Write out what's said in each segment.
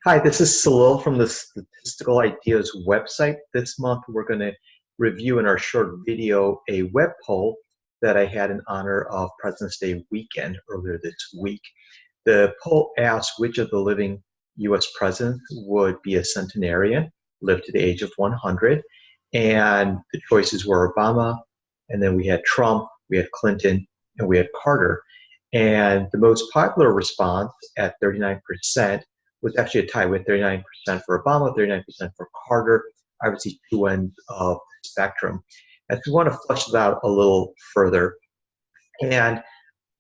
Hi, this is Salil from the Statistical Ideas website. This month, we're going to review in our short video a web poll that I had in honor of President's Day weekend earlier this week. The poll asked which of the living US presidents would be a centenarian, live to the age of 100, and the choices were Obama, and then we had Trump, we had Clinton, and we had Carter. And the most popular response at 39% was actually a tie with 39% for Obama, 39% for Carter, obviously two ends of the spectrum. And we want to flesh it out a little further. And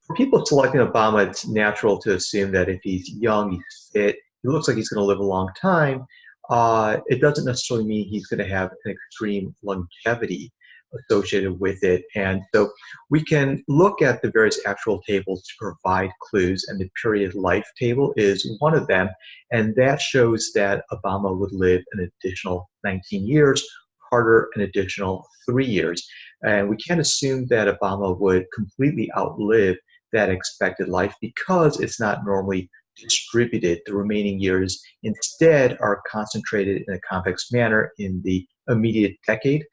for people selecting Obama, it's natural to assume that if he's young, he's fit, he looks like he's going to live a long time. It doesn't necessarily mean he's going to have an extreme longevity associated with it. And so we can look at the various actual tables to provide clues, and the period life table is one of them. And that shows that Obama would live an additional 19 years, Carter an additional 3 years. And we can't assume that Obama would completely outlive that expected life because it's not normally distributed. The remaining years instead are concentrated in a convex manner in the immediate decade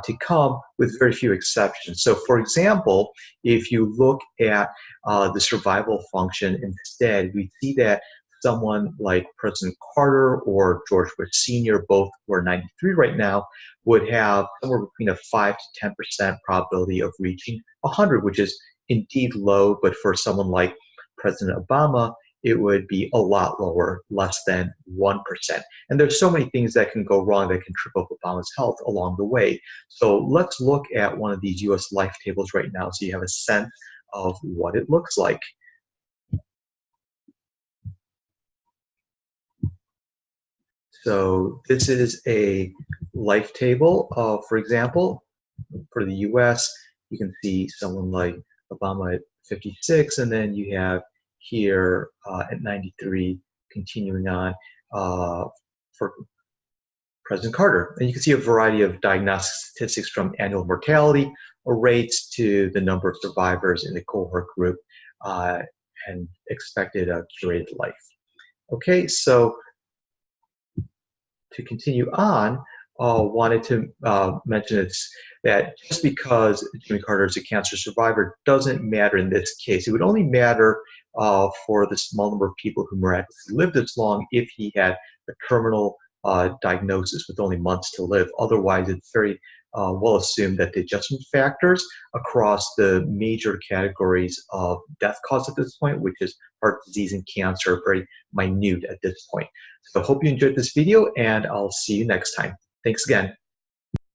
to come, with very few exceptions. So for example, if you look at the survival function instead, we see that someone like President Carter or George Bush Sr., both who are 93 right now, would have somewhere between a 5 to 10% probability of reaching 100, which is indeed low, but for someone like President Obama, it would be a lot lower, less than 1%. And there's so many things that can go wrong that can trip up Obama's health along the way. So let's look at one of these US life tables right now so you have a sense of what it looks like. So this is a life table, for example, for the US, you can see someone like Obama at 56, and then you have here at 93, continuing on for President Carter. And you can see a variety of diagnostic statistics from annual mortality rates to the number of survivors in the cohort group and expected curated life. Okay, so to continue on, wanted to mention that just because Jimmy Carter is a cancer survivor doesn't matter in this case. It would only matter for the small number of people who miraculously lived this long if he had a terminal diagnosis with only months to live. Otherwise, it's very well assumed that the adjustment factors across the major categories of death cause at this point, which is heart disease and cancer, are very minute at this point. So I hope you enjoyed this video, and I'll see you next time. Thanks again.